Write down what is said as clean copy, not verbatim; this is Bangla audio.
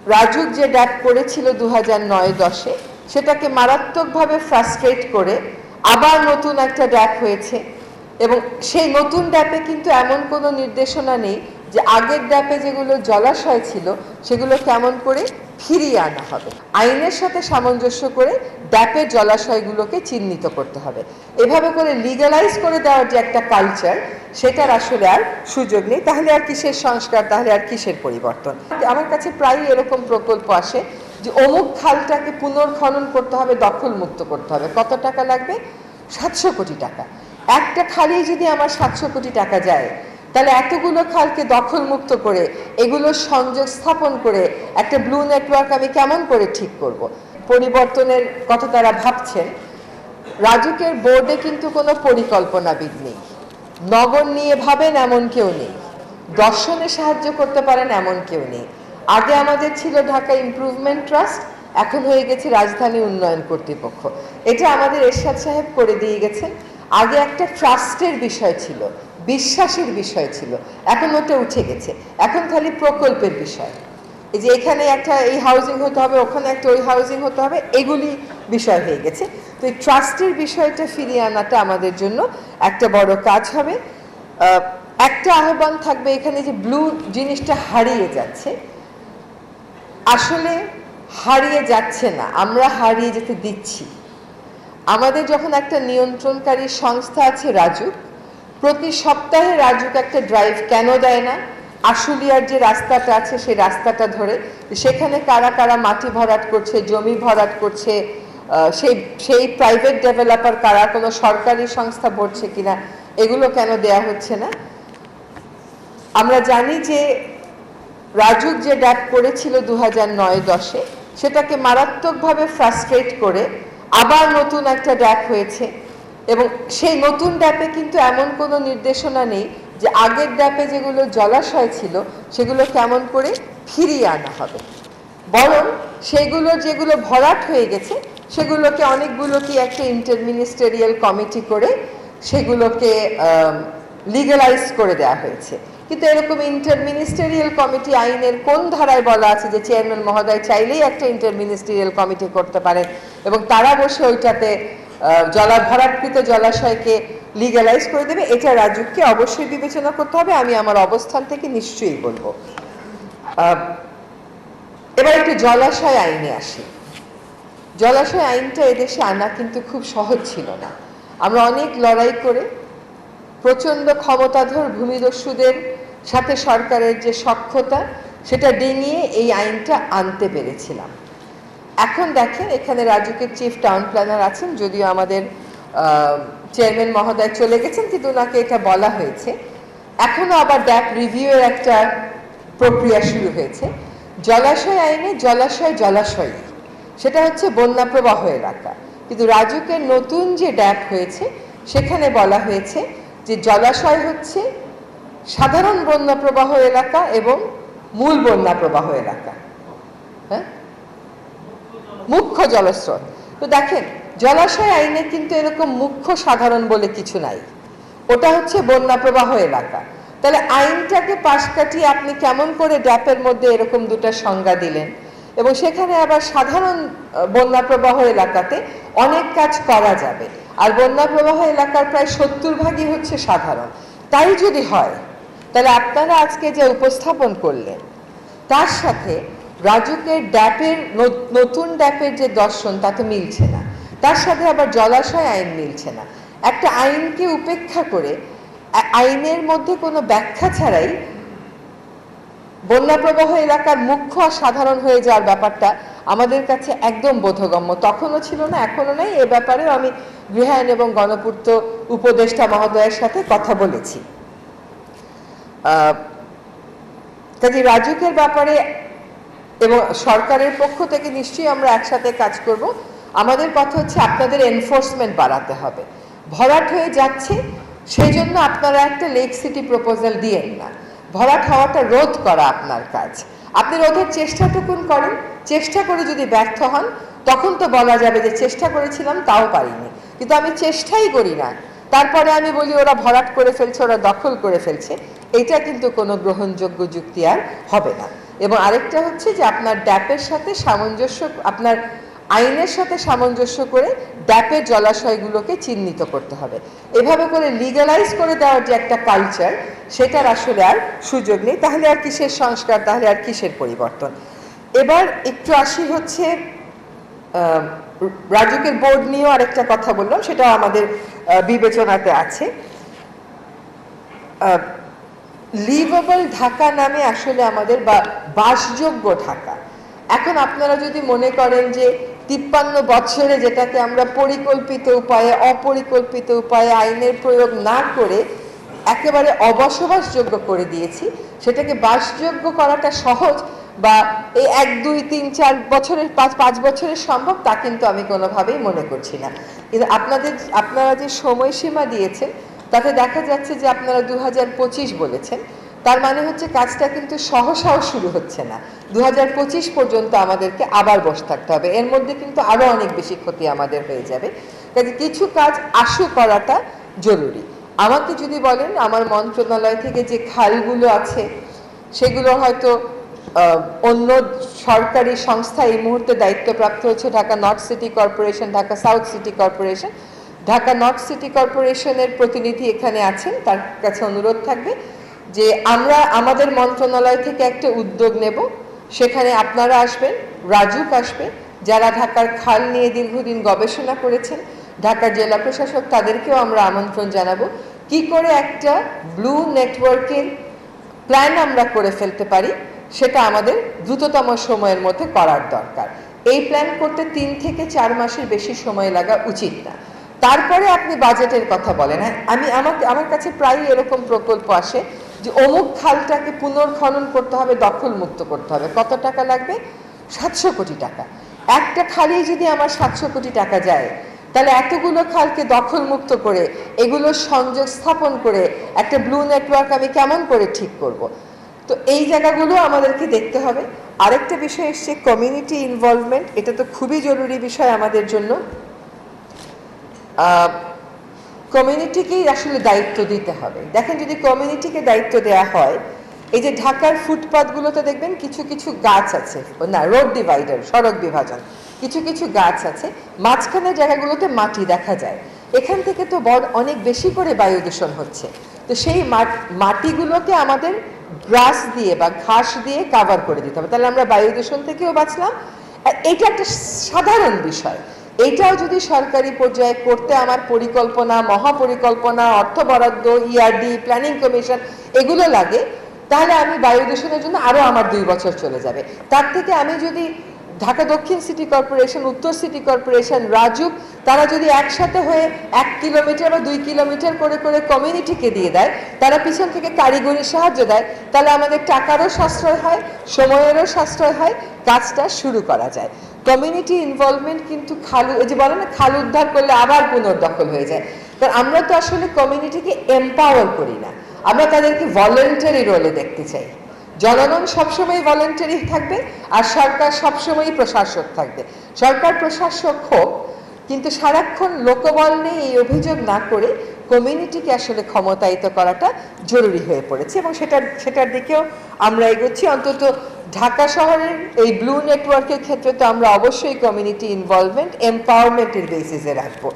রাজুক যে ড্যাপ করেছিল 2009-10-এ সেটাকে মারাত্মকভাবে ফ্রাস্ট্রেট করে আবার নতুন একটা ড্যাপ হয়েছে এবং সেই নতুন ড্যাপে কিন্তু এমন কোনো নির্দেশনা নেই যে আগের ড্যাপে যেগুলো জলাশয় ছিল সেগুলো কেমন করে ফিরিয়ে আনা হবে। আইনের সাথে সামঞ্জস্য করে ড্যাপের জলাশয়গুলোকে চিহ্নিত করতে হবে। এভাবে করে লিগালাইজ করে দেওয়ার যে একটা কালচার, সেটার আসলে আর সুযোগ নেই। তাহলে আর কিসের সংস্কার, তাহলে আর কিসের পরিবর্তন? আমার কাছে প্রায়ই এরকম প্রকল্প আসে যে অমুক খালটাকে পুনর্খনন করতে হবে, দখলমুক্ত করতে হবে। কত টাকা লাগবে? 700 কোটি টাকা। একটা খালে যদি আমার 700 কোটি টাকা যায়, তাহলে এতগুলো খালকে দখলমুক্ত করে এগুলোর সংযোগ স্থাপন করে একটা ব্লু নেটওয়ার্ক আমি কেমন করে ঠিক করব? পরিবর্তনের কথা তারা ভাবছেন। রাজুকের বোর্ডে কিন্তু কোনো পরিকল্পনাবিদ নেই, নগর নিয়ে ভাবেন এমন কেউ নেই, দর্শনে সাহায্য করতে পারেন এমন কেউ নেই। আগে আমাদের ছিল ঢাকা ইমপ্রুভমেন্ট ট্রাস্ট, এখন হয়ে গেছে রাজধানী উন্নয়ন কর্তৃপক্ষ। এটা আমাদের এরশাদ সাহেব করে দিয়ে গেছেন। আগে একটা ট্রাস্টের বিষয় ছিল, বিশ্বাসের বিষয় ছিল, এখন ওটা উঠে গেছে। এখন খালি প্রকল্পের বিষয়, এই যে এখানে একটা এই হাউজিং হতে হবে, ওখানে একটা ওই হাউজিং হতে হবে, এগুলি বিষয় হয়ে গেছে। তো এই ট্রাস্টের বিষয়টা ফিরিয়ে আনাটা আমাদের জন্য একটা বড় কাজ হবে। একটা আহ্বান থাকবে এখানে, যে ব্লু জিনিসটা হারিয়ে যাচ্ছে, আসলে হারিয়ে যাচ্ছে না, আমরা হারিয়ে যেতে দিচ্ছি। আমাদের যখন একটা নিয়ন্ত্রণকারী সংস্থা আছে রাজুক, প্রতি সপ্তাহে রাজুক একটা ড্রাইভ কেন দেয় না? আশুলিয়ার যে রাস্তাটা আছে সেই রাস্তাটা ধরে সেখানে কারা কারা মাটি ভরাট করছে, জমি ভরাট করছে, সেই প্রাইভেট ডেভেলপার কারা, কোনো সরকারি সংস্থা ভরছে কিনা, এগুলো কেন দেয়া হচ্ছে না? আমরা জানি যে রাজুক যে ড্যাপ করেছিল 2009-10-এ সেটাকে মারাত্মকভাবে ফ্রাস্ট্রেট করে আবার নতুন একটা ড্যাপ হয়েছে এবং সেই নতুন ড্যাপে কিন্তু এমন কোনো নির্দেশনা নেই যে আগের ড্যাপে যেগুলো জলাশয় ছিল সেগুলো কেমন করে ফিরিয়ে আনা হবে। বরং সেগুলো যেগুলো ভরাট হয়ে গেছে সেগুলোকে অনেকগুলো কি একটা ইন্টারমিনিস্টেরিয়াল কমিটি করে সেগুলোকে লিগালাইজ করে দেওয়া হয়েছে। কিন্তু এরকম ইন্টারমিনিস্টেরিয়াল কমিটি আইনের কোন ধারায় বলা আছে যে চেয়ারম্যান মহোদয় চাইলেই একটা ইন্টারমিনিস্টেরিয়াল কমিটি করতে পারেন এবং তারা বসে ওইটাতে ভরাটকৃত জলাশয়কে লিগালাইজ করে দেবে? এটা রাজুককে অবশ্যই বিবেচনা করতে হবে, আমি আমার অবস্থান থেকে নিশ্চয়ই বলবো। এবার একটু জলাশয় আইনে আসি। জলাশয় আইনটা এদেশে আনা কিন্তু খুব সহজ ছিল না। আমরা অনেক লড়াই করে প্রচণ্ড ক্ষমতাধর ভূমিদস্যুদের সাথে সরকারের যে সখ্যতা, সেটা ডিঙিয়ে এই আইনটা আনতে পেরেছিলাম। এখন দেখেন এখানে রাজুকের চিফ টাউন প্ল্যানার আছেন, যদিও আমাদের চেয়ারম্যান মহোদয় চলে গেছেন, কিন্তু ওনাকে এটা বলা হয়েছে। এখনো আবার ড্যাপ রিভিউয়ের একটা প্রক্রিয়া শুরু হয়েছে। জলাশয় আইনে জলাশয় সেটা হচ্ছে বন্যা প্রবাহ এলাকা, কিন্তু রাজুকের নতুন যে ড্যাপ হয়েছে সেখানে বলা হয়েছে যে জলাশয় হচ্ছে সাধারণ বন্যা প্রবাহ এলাকা এবং মূল বন্যা প্রবাহ এলাকা, হ্যাঁ, মুখ্য জলস্রোত। তো দেখেন জলাশয় আইনে কিন্তু এরকম মুখ্য সাধারণ বলে কিছু নাই, ওটা হচ্ছে বন্যা প্রবাহ এলাকা। তাহলে আইনটাকে পাশ কাটিয়ে আপনি কেমন করে ড্যাপের মধ্যে এরকম দুটা সংজ্ঞা দিলেন? এবং সেখানে আবার সাধারণ বন্যা প্রবাহ এলাকাতে অনেক কাজ করা যাবে, আর বন্যা প্রবাহ এলাকার প্রায় 70% হচ্ছে সাধারণ। তাই যদি হয় তাহলে আপনারা আজকে যে উপস্থাপন করলেন তার সাথে রাজুকের ড্যাপের নতুন ড্যাপের যে দর্শন তাতে মিলছে না, তার সাথে আবার জলাশয় আইন মিলছে না। একটা আইনকে উপেক্ষা করে আইনের মধ্যে কোনো ব্যাখ্যা ছাড়াই বন্যা প্রবাহ এলাকার মুখ্য আর সাধারণ হয়ে যাওয়ার ব্যাপারটা আমাদের কাছে একদম বোধগম্য তখনও ছিল না, এখনো নেই। এ ব্যাপারেও আমি গৃহায়ন এবং গণপূর্ত উপদেষ্টা মহোদয়ের সাথে কথা বলেছি। কাজে রাজুকের ব্যাপারে এবং সরকারের পক্ষ থেকে নিশ্চয়ই আমরা একসাথে কাজ করব। আমাদের কথা হচ্ছে আপনাদের এনফোর্সমেন্ট বাড়াতে হবে। ভরাট হয়ে যাচ্ছে সেই জন্য আপনারা একটা লেক সিটি প্রপোজাল দিয়েন না, ভরাট হওয়াটা রোধ করা আপনার কাজ। আপনি রোধের চেষ্টাটুকুন করেন, চেষ্টা করে যদি ব্যর্থ হন তখন তো বলা যাবে যে চেষ্টা করেছিলাম তাও পারিনি। কিন্তু আমি চেষ্টাই করি না, তারপরে আমি বলি ওরা ভরাট করে ফেলছে, ওরা দখল করে ফেলছে, এটা কিন্তু কোনো গ্রহণযোগ্য যুক্তি আর হবে না। এবং আরেকটা হচ্ছে যে আপনার ড্যাপের সাথে সামঞ্জস্য, আপনার আইনের সাথে সামঞ্জস্য করে ড্যাপের জলাশয়গুলোকে চিহ্নিত করতে হবে। এভাবে করে লিগালাইজ করে দেওয়ার যে একটা কালচার, সেটার আসলে আর সুযোগ নেই। তাহলে আর কিসের সংস্কার, তাহলে আর কিসের পরিবর্তন? এবার একটু আসি হচ্ছে রাজুকের বোর্ড নিয়েও আরেকটা কথা বললাম, সেটাও আমাদের বিবেচনাতে আছে। লিভেবল ঢাকা নামে আসলে আমাদের বাসযোগ্য ঢাকা, এখন আপনারা যদি মনে করেন যে 53 বছরে যেটাকে আমরা পরিকল্পিত উপায়ে অপরিকল্পিত উপায়ে আইনের প্রয়োগ না করে একেবারে অবসবাসযোগ্য করে দিয়েছি, সেটাকে বাসযোগ্য করাটা সহজ বা এই 1 2 3 4 বছরের 5 বছরের সম্ভব, তা কিন্তু আমি কোনোভাবেই মনে করছি না। কিন্তু আপনারা যে সময়সীমা দিয়েছেন তাতে দেখা যাচ্ছে যে আপনারা 2025 বলেছেন, তার মানে হচ্ছে কাজটা কিন্তু সহসাও শুরু হচ্ছে না। 2025 পর্যন্ত আমাদেরকে আবার বসে থাকতে হবে, এর মধ্যে কিন্তু আরো অনেক বেশি ক্ষতি আমাদের হয়ে যাবে। কাজে কিছু কাজ আশু করাটা জরুরি। আমাকে যদি বলেন আমার মন্ত্রণালয় থেকে যে খালগুলো আছে সেগুলো হয়তো অন্য সরকারি সংস্থা এই মুহূর্তে দায়িত্বপ্রাপ্ত হচ্ছে Dhaka north city corporation, Dhaka south city corporation. Dhaka north city কর্পোরেশনের প্রতিনিধি এখানে আছেন, তার কাছে অনুরোধ থাকবে যে আমরা আমাদের মন্ত্রণালয় থেকে একটা উদ্যোগ নেব, সেখানে আপনারা আসবেন, রাজুক আসবে, যারা ঢাকার খাল নিয়ে দীর্ঘদিন গবেষণা করেছেন, ঢাকার জেলা প্রশাসক, তাদেরকেও আমরা আমন্ত্রণ জানাবো। কি করে একটা ব্লু নেটওয়ার্কের প্ল্যান আমরা করে ফেলতে পারি, সেটা আমাদের দ্রুততম সময়ের মধ্যে করার দরকার। এই প্ল্যান করতে 3 থেকে 4 মাসের বেশি সময় লাগা উচিত না। তারপরে আপনি বাজেটের কথা বলেন। হ্যাঁ, আমার কাছে প্রায়ই এরকম প্রকল্প আসে যে অমুক খালটাকে পুনর্খনন করতে হবে, দখল মুক্ত করতে হবে, কত টাকা লাগবে? 700 কোটি টাকা। একটা খালি যদি আমার 700 কোটি টাকা যায়, তাহলে এতগুলো খালকে দখল মুক্ত করে এগুলোর সংযোগ স্থাপন করে একটা ব্লু নেটওয়ার্ক আমি কেমন করে ঠিক করব? তো এই জায়গাগুলো আমাদেরকে দেখতে হবে। আরেকটা বিষয় এসছে কমিউনিটি ইনভলভমেন্ট, এটা তো খুবই জরুরি বিষয় আমাদের জন্য। কমিউনিটিকেই আসলে দায়িত্ব দিতে হবে। দেখেন, যদি কমিউনিটিকে দায়িত্ব দেওয়া হয়, এই যে ঢাকার ফুটপাথগুলোতে দেখবেন কিছু কিছু গাছ আছে, না রোড ডিভাইডার, সড়ক বিভাজন, কিছু কিছু গাছ আছে, মাঝখানের জায়গাগুলোতে মাটি দেখা যায়। এখান থেকে তো অনেক বেশি করে বায়ু দূষণ হচ্ছে। তো সেই মাটিগুলোকে আমাদের গ্রাস দিয়ে বা ঘাস দিয়ে কাভার করে দিতে হবে, তাহলে আমরা বায়ু দূষণ থেকেও বাঁচলাম। এটা একটা সাধারণ বিষয়। এইটাও যদি সরকারি পর্যায়ে করতে আমার পরিকল্পনা, মহাপরিকল্পনা, অর্থ বরাদ্দ, ইআরডি, প্ল্যানিং কমিশন এগুলো লাগে, তাহলে আমি বায়ু দূষণের জন্য আরো আমার 2 বছর চলে যাবে। তার থেকে আমি যদি ঢাকা দক্ষিণ সিটি কর্পোরেশন, উত্তর সিটি কর্পোরেশন, রাজুক, তারা যদি একসাথে হয়ে 1 কিলোমিটার বা 2 কিলোমিটার করে করে কমিউনিটিকে দিয়ে দেয়, তারা পিছন থেকে কারিগরি সাহায্য দেয়, তাহলে আমাদের টাকারও সাশ্রয় হয়, সময়েরও সাশ্রয় হয়, কাজটা শুরু করা যায়। কমিউনিটি ইনভলভমেন্ট কিন্তু এই যে বলে না, খাল উদ্ধার করলে আবার পুনর্দখল হয়ে যায়। কারণ আমরা তো আসলে কমিউনিটিকে এম্পাওয়ার করি না, আমরা তাদেরকে ভলেন্টারি রোলে দেখতে চাই। জনগণ সবসময় ভলেন্টারি থাকবে আর সরকার সবসময় প্রশাসক থাকবে। সরকার প্রশাসক হোক, কিন্তু সারাক্ষণ লোকবল নেই এই অভিযোগ না করে কমিউনিটিকে আসলে ক্ষমতায়িত করাটা জরুরি হয়ে পড়েছে, এবং সেটার দিকেও আমরা এগোচ্ছি। অন্তত ঢাকা শহরের এই ব্লু নেটওয়ার্কের ক্ষেত্রে তো আমরা অবশ্যই কমিউনিটি ইনভলভমেন্ট, এম্পাওয়ারমেন্টের বেসিসে রাখবো।